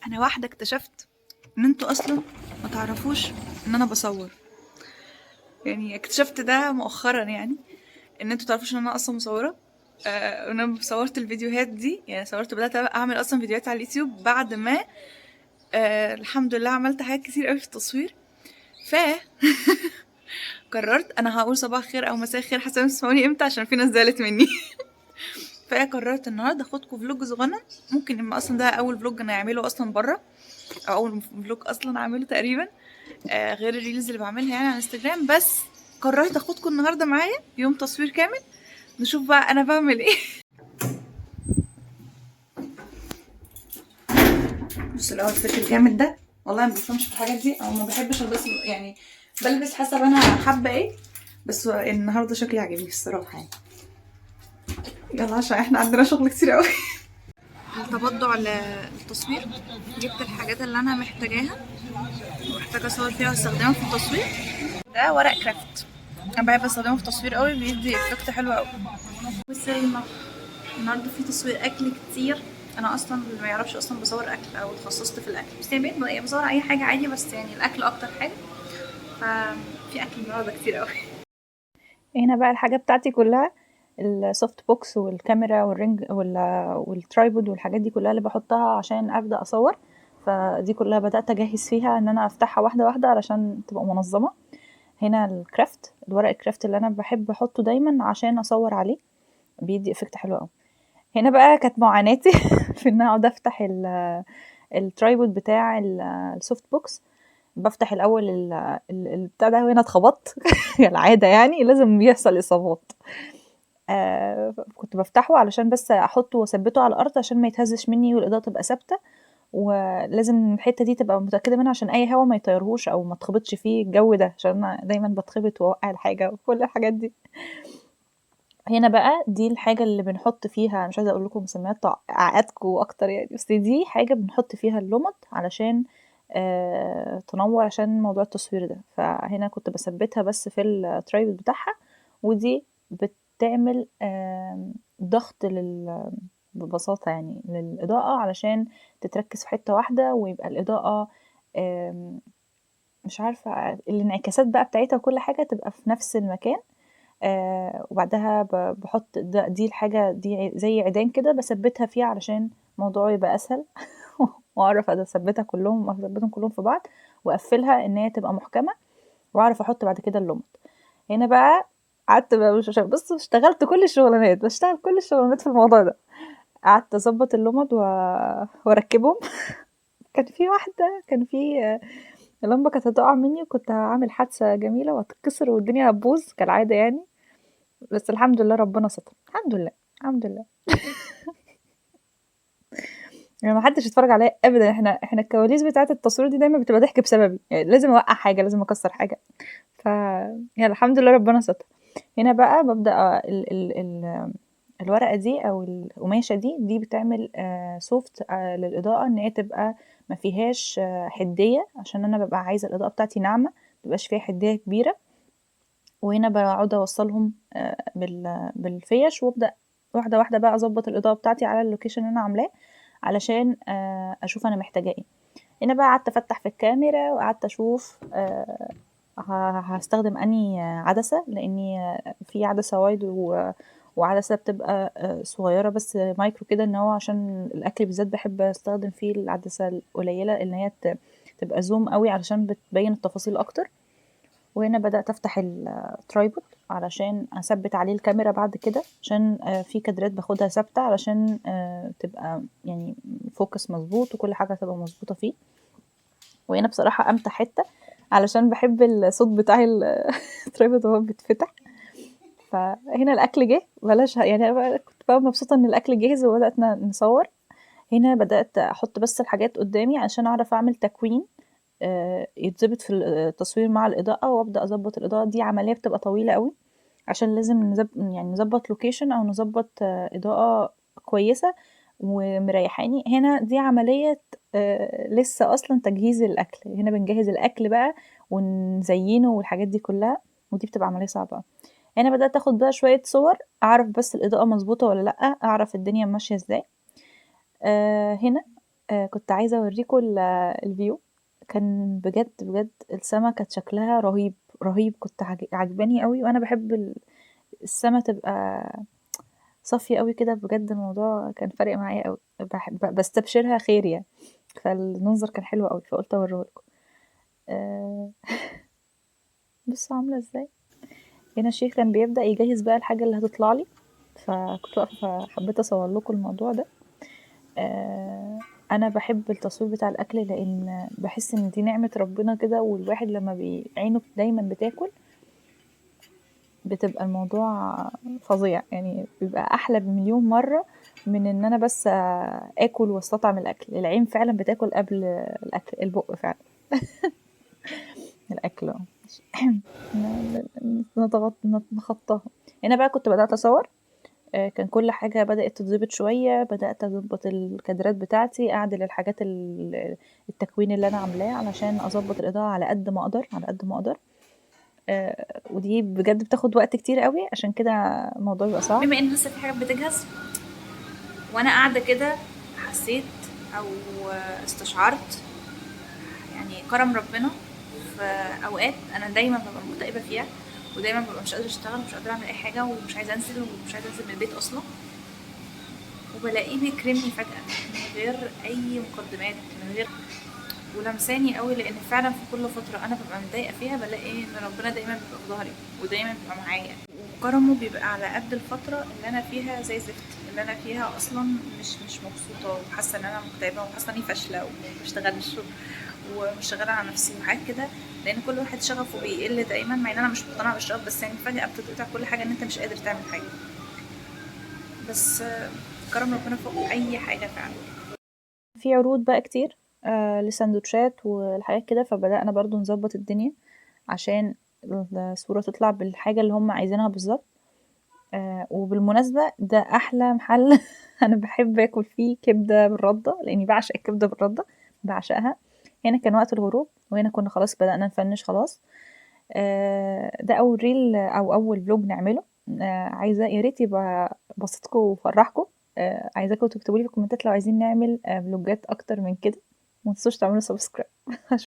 انا واحده اكتشفت ان انتوا اصلا ما تعرفوش ان انا بصور. يعني اكتشفت ده مؤخرا، يعني ان انتوا تعرفوش ان انا اصلا مصوره. انا صورت الفيديوهات دي، يعني بدات اعمل اصلا فيديوهات على اليوتيوب بعد ما الحمد لله عملت حاجات كتير قوي في التصوير. ف قررت انا هقول صباح الخير او مساء الخير حسب تسمعوني امتى، عشان في ناس زعلت مني. فقررت النهارده اخدكم فلوج صغنن، ممكن يبقى اصلا ده اول فلوج انا اعمله اصلا بره، او اول فلوج اصلا اعمله تقريبا، غير الريلز اللي بعملها يعني على انستجرام. بس قررت اخدكم النهارده معايا يوم تصوير كامل، نشوف بقى انا بعمل ايه. بص الاوتفيت الجامد ده، والله ما بفهمش في الحاجات دي او ما بحبش البس، يعني بلبس حسب انا حابه ايه. بس النهارده شكلي عاجبني الصراحه يعني. يلا عشان احنا عندنا شغل كتير قوي. التبضع للتصوير، جبت الحاجات اللي انا محتاجاها ومحتاجه اصور فيها واستخدمها في التصوير. ده ورق كرافت، انا بحب استخدمه في التصوير قوي، بيدي افكت حلو قوي. وصلنا النهارده في تصوير اكل كتير. انا اصلا اللي ما يعرفش اصلا بصور اكل او اتخصصت في الاكل، بس يعني بقيت بصور اي حاجه عادي، بس يعني الاكل اكتر حاجه. ففي اكل النهارده كتير قوي. هنا بقى الحاجة بتاعتي كلها، السوفت بوكس والكاميرا والرنج والترايبود والحاجات دي كلها اللي بحطها عشان ابدا اصور. فدي كلها بدات اجهز فيها ان انا افتحها واحده واحده علشان تبقى منظمه. هنا الكرافت، الورق الكرافت اللي انا بحب احطه دايما عشان اصور عليه، بيدي افكت حلو قوي. هنا بقى كانت معاناتي في ان انا اقعد افتح الترايبود بتاع السوفت بوكس. بفتح الاول البتاع ده، وهنا اتخبطت. العاده يعني لازم يحصل اصابات. كنت بفتحه علشان بس احطه واثبته على الارض عشان ما يتهزش مني والاضاءه تبقى ثابته، ولازم الحته دي تبقى متاكده منها عشان اي هوا ما يطيرهوش او ما تخبطش فيه الجو ده، عشان انا دايما بتخبط واوقع الحاجه وكل الحاجات دي. هنا بقى دي الحاجه اللي بنحط فيها، مش عايزه اقول لكم مسميات اعقدكم اكتر يعني، بس دي حاجه بنحط فيها اللمض علشان تنور عشان موضوع التصوير ده. فهنا كنت بثبتها بس في الترايبود بتاعها، ودي بتعمل ضغط ببساطة يعني للإضاءة علشان تتركز في حتة واحدة، ويبقى الإضاءة مش عارفة الانعكاسات بقى بتاعتها وكل حاجة تبقى في نفس المكان. وبعدها بحط دي الحاجة دي زي عيدان كده بثبتها فيها علشان الموضوع يبقى أسهل. واعرف اثبتها كلهم، اثبتهم كلهم في بعض واقفلها ان هي تبقى محكمه، واعرف احط بعد كده اللمض. هنا بقى قعدت بقى، مش عشان بص اشتغلت كل الشغلانات، بشتغل كل الشغلانات في الموضوع ده. قعدت اظبط اللمض واركبهم. كان في لمبه كانت هتقع مني، وكنت هعمل حادثه جميله وهتتكسر والدنيا هتبوظ كالعاده يعني. بس الحمد لله ربنا ستر، الحمد لله الحمد لله. يعني ما حدش يتفرج عليا ابدا، احنا الكواليس بتاعه التصوير دي دايما بتبقى ضحك بسببي، يعني لازم اوقع حاجه، لازم اكسر حاجه. ف يعني الحمد لله ربنا ستر. هنا بقى ببدا الورقه دي او القماشه دي بتعمل سوفت للاضاءه، ان هي تبقى ما فيهاش حديه، عشان انا ببقى عايزه الاضاءه بتاعتي ناعمه، متبقاش فيها حديه كبيره. وهنا بقعد اوصلهم بالفيش، وابدا واحده واحده بقى اظبط الاضاءه بتاعتي على اللوكيشن اللي انا عاملاه علشان اشوف انا محتاجه ايه. هنا بقى قعدت افتح في الكاميرا وقعدت اشوف هستخدم اني عدسه، لاني في عدسه وايد وعدسه بتبقى صغيره بس مايكرو كده، ان هو عشان الاكل بالذات بحب استخدم فيه العدسه القليله، ان هي تبقى زوم قوي علشان بتبين التفاصيل اكتر. وهنا بدأت أفتح الترايبود علشان أثبت عليه الكاميرا بعد كده، عشان في كادرات باخدها ثابتة علشان تبقى يعني فوكس مظبوط وكل حاجة تبقى مظبوطة فيه. وهنا بصراحة أمتع حتة علشان بحب الصوت بتاع الترايبود وهو بيتفتح. فهنا الأكل جه، بلاش يعني أنا كنت بقى مبسوطة إن الأكل جاهز وبدأت نصور. هنا بدأت أحط بس الحاجات قدامي عشان أعرف أعمل تكوين يتظبط في التصوير مع الإضاءة، وأبدأ أظبط الإضاءة. دي عملية بتبقى طويلة قوي عشان لازم يعني نظبط لوكيشن أو نظبط إضاءة كويسة ومريحاني. هنا دي عملية لسه أصلا تجهيز الأكل، هنا بنجهز الأكل بقى ونزينه والحاجات دي كلها، ودي بتبقى عملية صعبة. هنا بدأت أخد بقى شوية صور، أعرف بس الإضاءة مظبوطة ولا لأ، أعرف الدنيا ماشية ازاي. هنا كنت عايزة اوريكم الفيو. كان بجد بجد السما كانت شكلها رهيب رهيب. كنت عجباني قوي، وانا بحب السما تبقى صافية قوي كده. بجد الموضوع كان فارق معايا قوي، بستبشرها خير يعني. فالمنظر كان حلو قوي، فقلت اوريهولكم. آه، بصوا عاملة ازاي. هنا الشيخ كان بيبدأ يجهز بقى الحاجة اللي هتطلع لي، فكنت واقفة فحبيت اصور لكم الموضوع ده. انا بحب التصوير بتاع الاكل، لان بحس ان دي نعمة ربنا كده، والواحد لما عينه دايما بتاكل بتبقى الموضوع فظيع يعني. بيبقى احلى بمليون مرة من ان انا بس اكل واستطعم الاكل. العين فعلا بتاكل قبل الاكل، البق فعلا الاكل. نخطاها. هنا بقى كنت بدأت اصور. كان كل حاجة بدأت تتظبط شوية، بدأت أضبط الكادرات بتاعتي، أعدل الحاجات التكوين اللي أنا عاملاه علشان أضبط الإضاءة على قد ما أقدر على قد ما أقدر. ودي بجد بتاخد وقت كتير قوي، عشان كده الموضوع بيبقى صعب. بما ان لسه في حاجات بتجهز وانا قاعده كده، حسيت او استشعرت يعني كرم ربنا في اوقات انا دايما ببقى مكتئبه فيها، ودايما ببقى مش قادره اشتغل ومش قادره اعمل اي حاجه ومش عايزه انزل ومش عايزه انزل من البيت اصلا، وبلاقيه بيكرمني فجاه من غير اي مقدمات، من غير ولمساني قوي، لان فعلا في كل فتره انا ببقى متضايقه فيها بلاقي ان ربنا دايما بيبقى في ظهري ودايما بيبقى معايا، وكرمه بيبقى على قد الفتره اللي انا فيها زي زفت، اللي انا فيها اصلا مش مبسوطه وحاسه ان انا مكتئبه وحاسه اني فاشله وما بشتغلش ومش شغاله على نفسي وحاجات كده، لان كل واحد شغفه بيقل دايما، مع ان انا مش مقتنعه بالشغف، بس يعني فجاه بتتقطع كل حاجه ان انت مش قادر تعمل حاجه. بس كرم ربنا فوق اي حاجه فعلا. في عروض بقى كتير لسندوتشات والحاجات كده، فبدأنا برضو نظبط الدنيا عشان الصورة تطلع بالحاجة اللي هم عايزينها بالظبط. وبالمناسبة ده أحلى محل أنا بحب أكل فيه كبدة بالردة، لأني بعشق الكبدة بالردة، بعشقها. هنا كان وقت الغروب، وهنا كنا خلاص بدأنا نفنش خلاص. ده أول ريل أو أول فلوج نعمله. عايزة يا ريت يبقى بسطكم وفرحكم. عايزاكم تكتبوا لي في الكومنتات لو عايزين نعمل فلوجات أكتر من كده. متنسوش تعملوا سبسكرايب.